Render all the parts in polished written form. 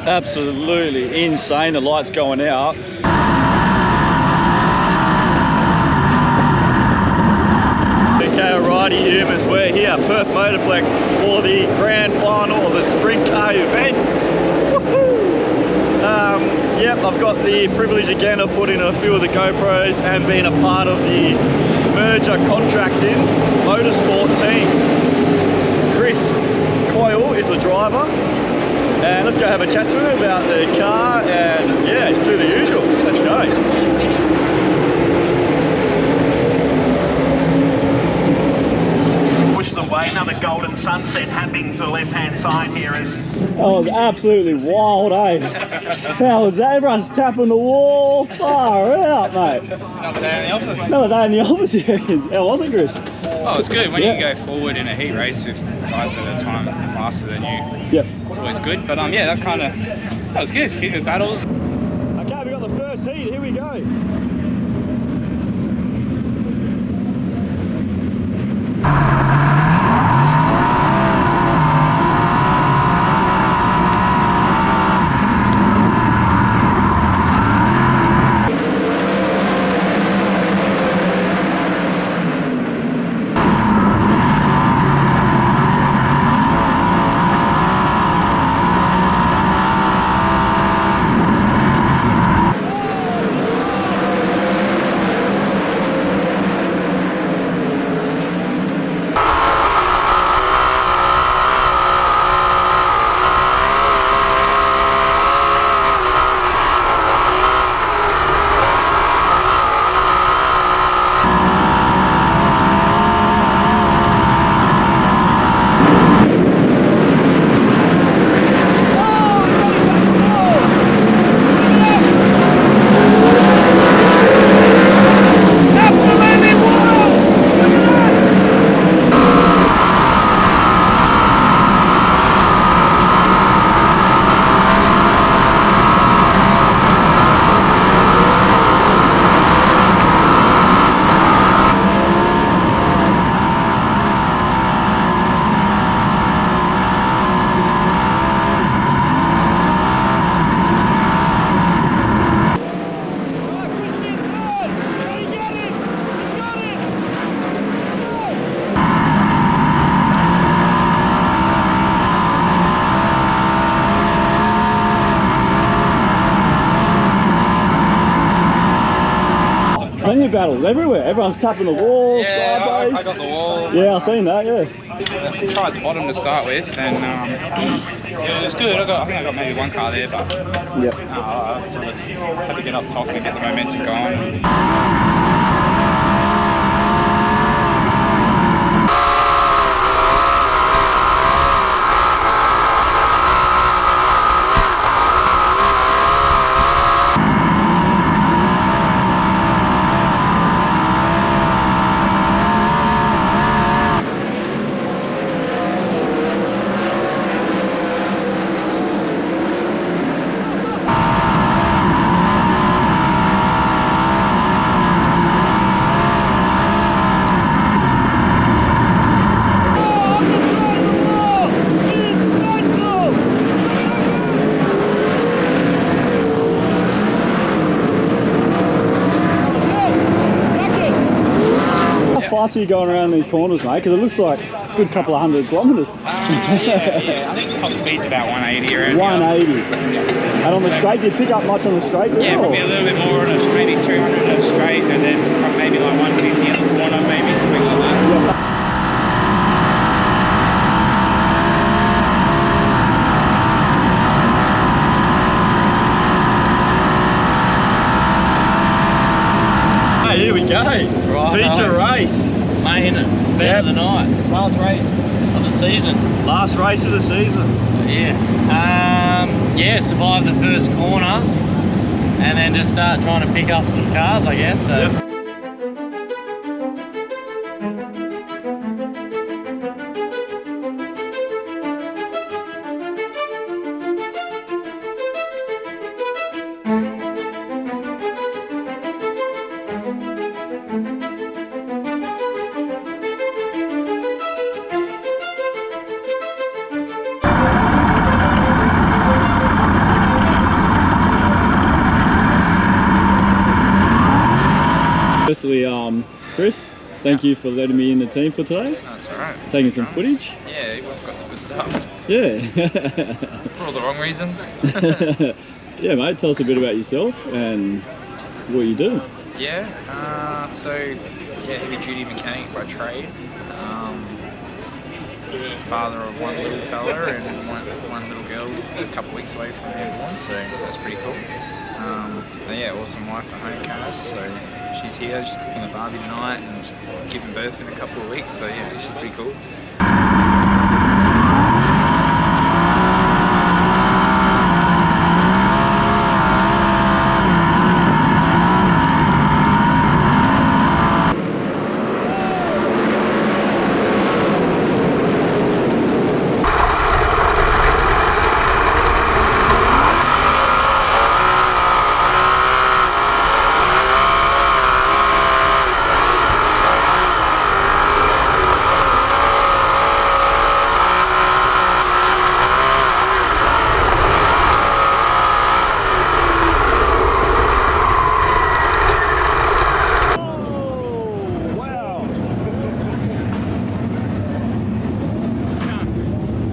Absolutely insane, the lights going out. Okay, alrighty humans, we're here, Perth Motorplex, for the grand final of the sprint car event. Yep, I've got the privilege again of putting a few of the GoPros and being a part of the Merger Contracting Motorsport Team. Kris is the driver, and let's go have a chat to him about the car and yeah, do the usual. Let's go. Another golden sunset happening to the left-hand side here is... That was absolutely wild, eh? How was that? Everyone's tapping the wall. Far out, mate. Another day in the office. Another day in the office, yeah. How was it, Kris? Oh, it's good. When you go forward in a heat race with guys that are time faster than you, yep, it's always good. But yeah, that was good. A few good battles. Okay, we got the first heat. Here we go. Plenty of battles everywhere. Everyone's tapping the wall, sideways. I got the wall. Yeah, I've seen that, yeah. I tried the bottom to start with, and yeah, it was good. I think I got maybe one car there, but yep. I had to get up top and get the momentum going. How fast are you going around these corners, mate? Because it looks like a good couple of 100 kilometres. Yeah. I think the top speed's about 180 around 180. Yeah. And on the straight, do you pick up much on the straight? Yeah, probably a little bit more on a maybe 200 on a straight, and then maybe like 150 at the corner, maybe something like that. Yeah. Here we go. Right, feature race. Main event of the night. Last race of the season. Last race of the season. So, yeah, survive the first corner and then just start trying to pick up some cars, I guess. So. Yep. Firstly, Kris, thank you for letting me in the team for today. That's alright. Taking some footage. Yeah, we've got some good stuff. Yeah. For all the wrong reasons. Yeah, mate, tell us a bit about yourself and what you do. Yeah, heavy duty mechanic by trade. Father of one little fella and one little girl a couple of weeks away from being born, so that's pretty cool. Yeah, awesome wife at home, Kris, so she's here, she's cooking the barbie tonight and she's giving birth in a couple of weeks, so yeah, she's pretty cool.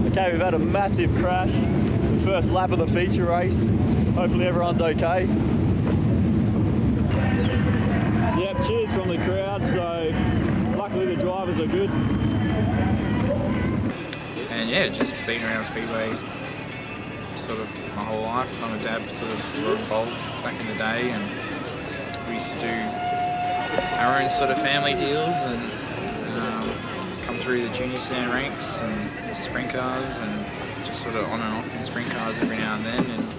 Okay, we've had a massive crash. The first lap of the feature race. Hopefully everyone's okay. Yep, cheers from the crowd. So luckily the drivers are good. And yeah, just been around Speedway sort of my whole life. Mum and Dad sort of were involved back in the day, and we used to do our own sort of family deals and come through the junior sedan ranks and to sprint cars, and just sort of on and off in sprint cars every now and then. And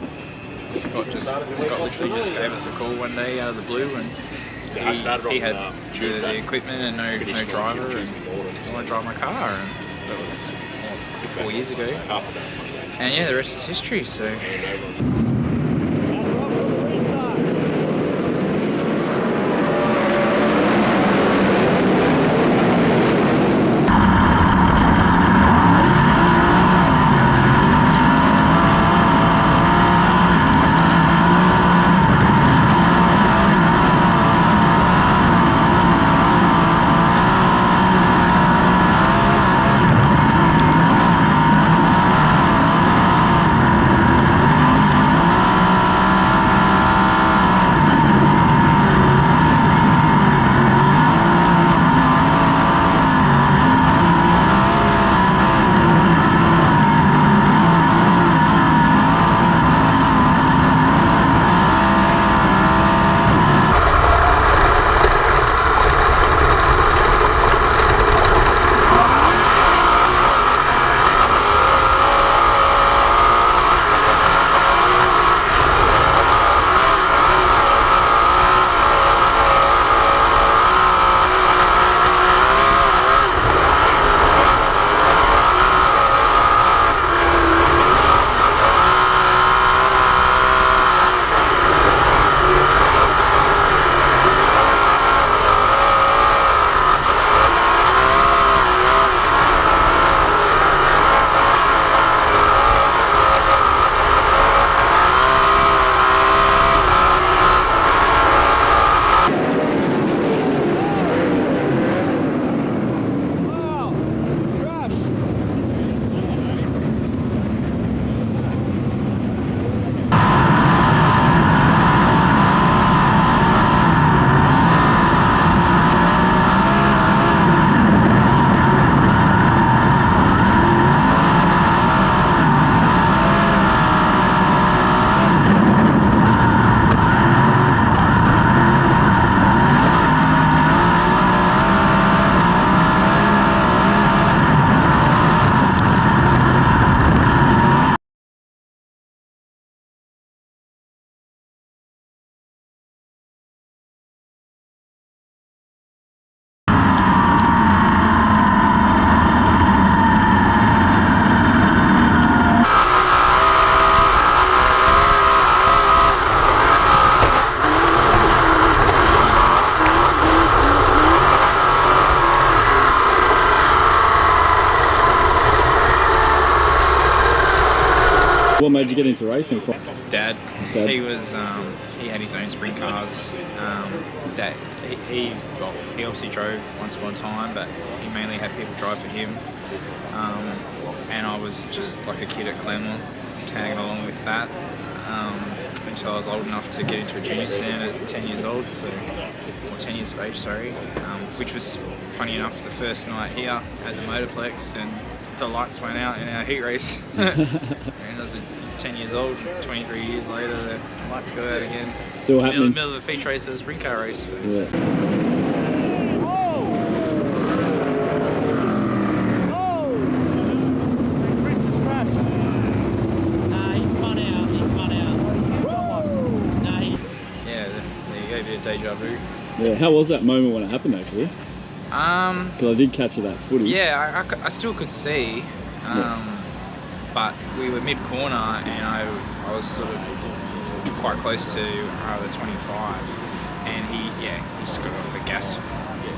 Scott literally just gave us a call one day out of the blue, and he had the equipment and no driver, and he wanted to drive my car, and that was probably 4 years ago. And yeah, the rest is history. So. What made you get into racing? Dad. Dad. He was he had his own sprint cars that he obviously drove once upon a time, but he mainly had people drive for him. And I was just like a kid at Claremont, tagging along with that until I was old enough to get into a junior stand at 10 years old, or 10 years of age, sorry. Which was funny enough the first night here at the motorplex, and the lights went out in our heat race. And I was 10 years old, 23 years later, the lights go out again. Still happening. In the middle of a feature race, a sprint car race. So. Yeah. Deja vu. Yeah, how was that moment when it happened actually? Because I did capture that footage. Yeah, I still could see, but we were mid-corner and I was sort of quite close to the 25, and he just got off the gas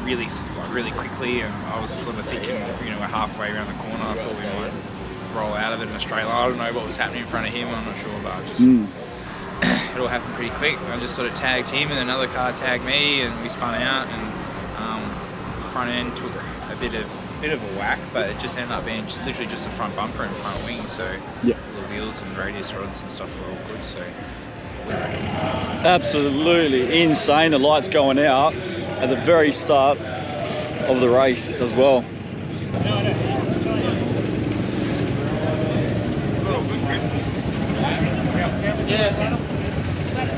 really quickly, and I was sort of thinking, you know, we're halfway around the corner, I thought we might roll out of it in a straight line. I don't know what was happening in front of him, I'm not sure, but I just... It all happened pretty quick. I just sort of tagged him, and another car tagged me, and we spun out, and front end took a bit of a whack, but it just ended up being literally just the front bumper and front wing. So the wheels and radius rods and stuff were all good. So absolutely insane. The lights going out at the very start of the race as well.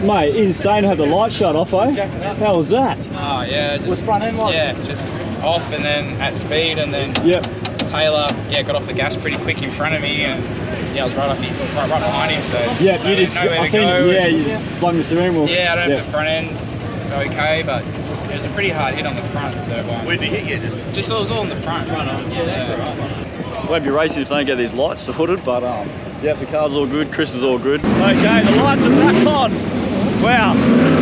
Mate, insane to have the light shut off, eh? How was that? Oh yeah, Was front end like? yeah, just off and then at speed, and then Taylor got off the gas pretty quick in front of me, and I was right behind him. So yeah, you just you just flung the steering wheel. Yeah, I don't know if the front end's okay, but it was a pretty hard hit on the front. So Where did he hit you? just it was all in the front. Yeah, that's alright. Won't be racing if they don't get these lights sorted, but the car's all good, Kris is all good. Okay, the lights are back on. Wow,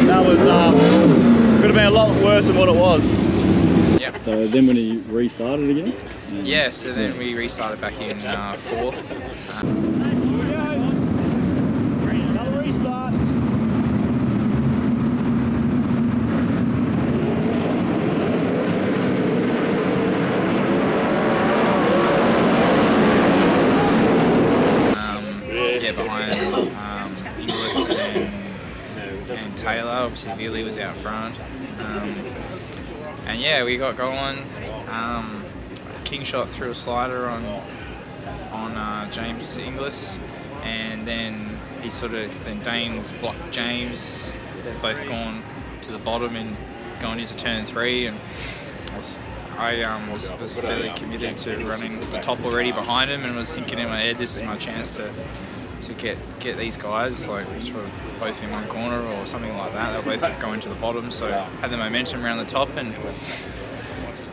that was could have been a lot worse than what it was. Yep. So then when he restarted again? Yeah, so then we restarted back in fourth. Another restart. Behind Inglis and Taylor. Obviously Veely was out front, and yeah, we got going. King shot through a slider on James Inglis, and then then Dane's blocked James. They've both gone to the bottom and going into turn 3, and I was fairly committed to running the top already behind him, and was thinking in my head, this is my chance to get these guys, like sort of both in one corner or something like that. They'll both go into the bottom, so had the momentum around the top, and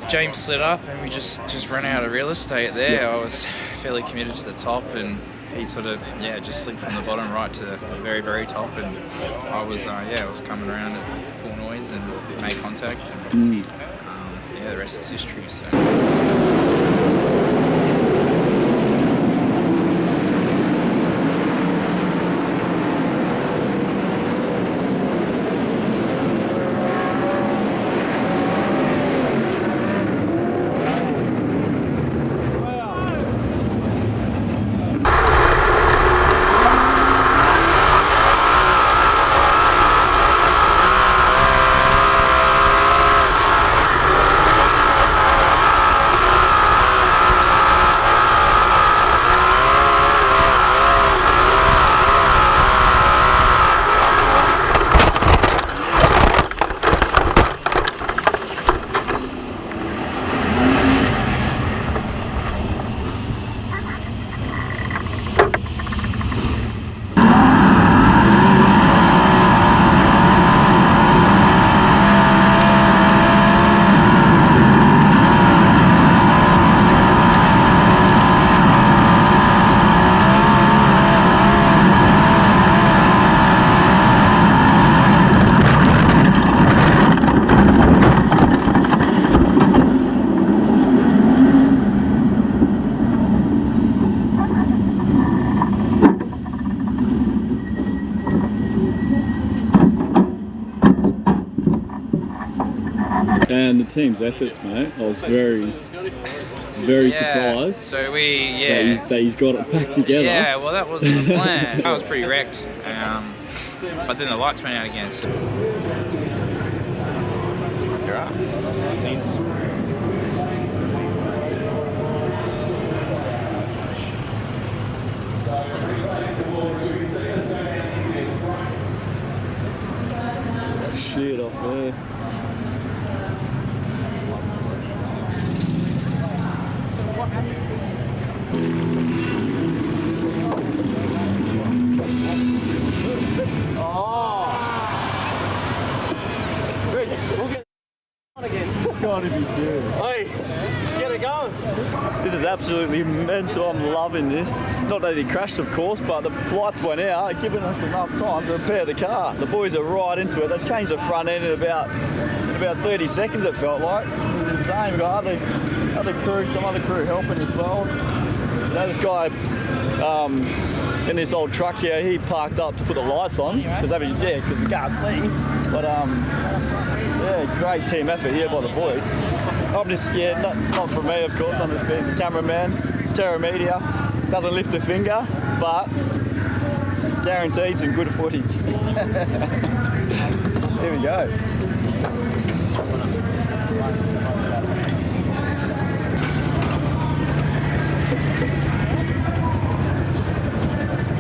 James slid up and we just ran out of real estate there. I was fairly committed to the top, and he sort of just slid from the bottom right to the very, very top, and I was coming around at full noise and made contact, and the rest is history. So. And the team's efforts, mate. I was very surprised. So that he's got it back together. Yeah, well that wasn't the plan. I was pretty wrecked, but then the lights went out again. So. You're up. Jesus. Shit off there. Gotta be serious. Hey, get it going. This is absolutely mental. I'm loving this. Not that he crashed, of course, but the lights went out, giving us enough time to repair the car. The boys are right into it. They changed the front end in about 30 seconds, it felt like. It was insane. We've got some other crew helping as well. You know, this guy in this old truck here, he parked up to put the lights on because we can't see. But yeah, great team effort here by the boys. I'm just, not for me, of course. I'm just being the cameraman. Terra Media doesn't lift a finger, but guaranteed some good footage. Here we go.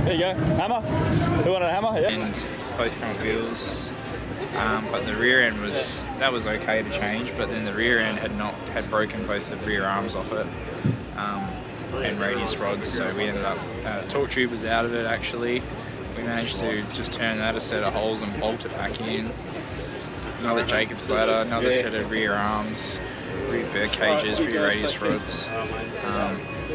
There you go, hammer. Who wanted a hammer? Yeah. And both front wheels, but the rear end was okay to change. But then the rear end had broken both the rear arms off it and radius rods. So we ended up torque tube was out of it actually. We managed to just turn that a set of holes and bolt it back in. Another Jacob's ladder, another set of rear arms, rear bird cages, rear radius rods.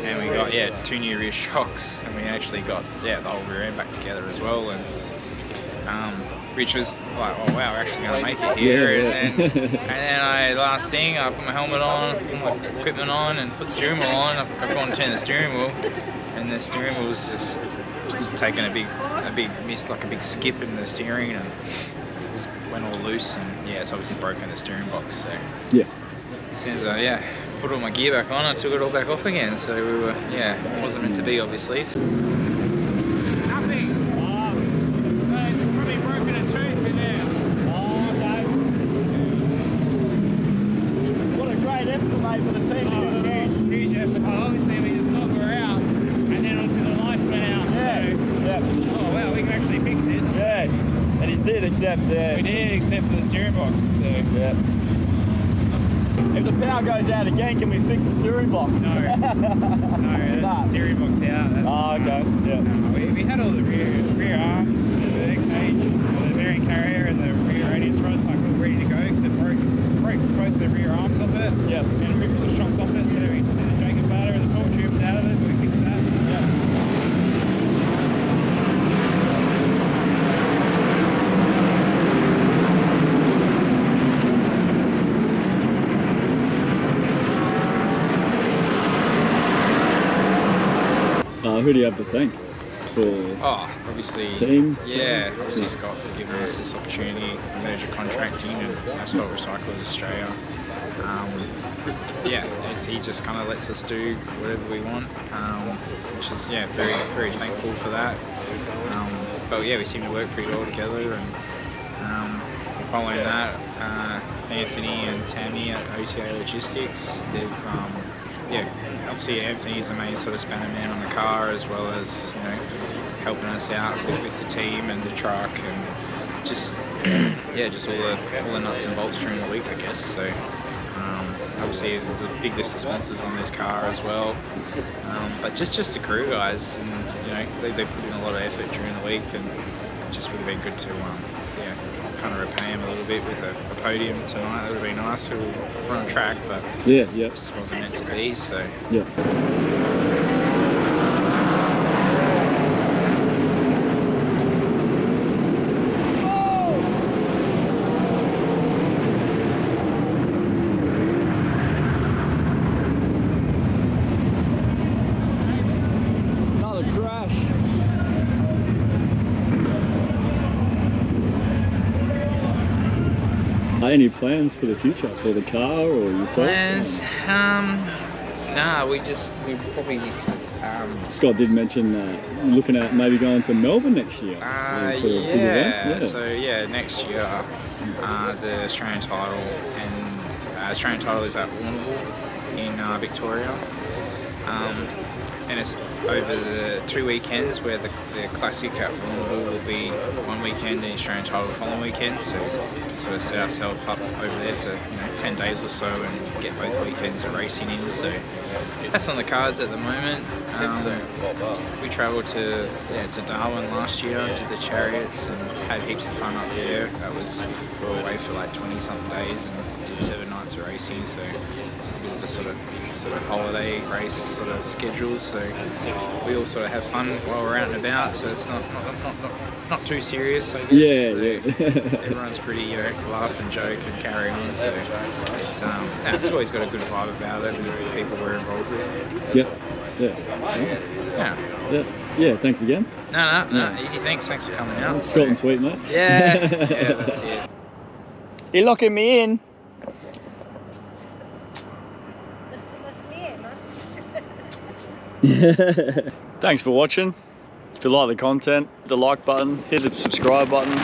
And we got 2 new rear shocks, and we actually got the whole rear end back together as well. And which was like, oh wow, we're actually going to make it here. And then last thing, I put my helmet on, put my equipment on, and put the steering wheel on. I've gone to turn the steering wheel, and the steering wheel was just taking a big miss, like a big skip in the steering, and it went all loose. And it's obviously broken the steering box. So as soon as I put all my gear back on, I took it all back off again. So we were it wasn't meant to be, obviously. So. Nothing. It's probably broken a tooth in there. Oh, okay. What a great effort, mate, for the team. Huge effort. Obviously, we just thought we were out, and then obviously the lights went out. Oh wow, we can actually fix this. Yeah, and he did, except we did, except for the steering box. So. Yeah. If the power goes out again, can we fix the steering box? No, that's the steering box out. Okay. We had all the rear arms, the bird cage, the bearing carrier, and the rear radius rods like all ready to go, because they broke both the rear arms off it. Yep. And ripped all the shocks off it, so we took the Jacob's ladder and the torque tubes out of it, but we fixed that. Who do you have to thank for obviously team? Obviously Scott for giving us this opportunity, Merger Contracting and Asphalt Recyclers Australia. He just kind of lets us do whatever we want, which is very, very thankful for that. But we seem to work pretty well together, and following that, Anthony and Tammy at OTA Logistics, they've obviously Anthony's the main sort of spanner man on the car, as well as helping us out with the team and the truck, and just just all the nuts and bolts during the week, I guess. So obviously there's a big list of sponsors on this car as well, but just the crew guys, and they put in a lot of effort during the week, and it just would have been good to kind of repay him a little bit with a podium tonight. That would have been nice. We were on track, but it just wasn't meant to be. So another crash. Any plans for the future for the car or yourself? Plans? Nah, we probably. Scott did mention looking at maybe going to Melbourne next year. For a big event. So next year the Australian title is at Warrnambool in Victoria, and it's over the 2 weekends where the classic at Warrnambool will be one weekend and the Australian title the following weekend. So we can sort of set ourselves up over there for 10 days or so and get both weekends of racing in. So that's on the cards at the moment. We travelled to Darwin last year and did the chariots and had heaps of fun up there. We were away for like 20 something days and did 7 nights of racing. So it's a bit of a sort of holiday race sort of schedule. So we all sort of have fun while we're out and about. So it's not too serious, I guess. Everyone's pretty laugh and joke and carry on. So it's always got a good vibe about it with the people we're involved with. Nice. Yeah, thanks again. No, easy. Thanks for coming out. Short and sweet, mate. Yeah, that's it. You're locking me in. Thanks for watching. If you like the content, hit the like button, hit the subscribe button.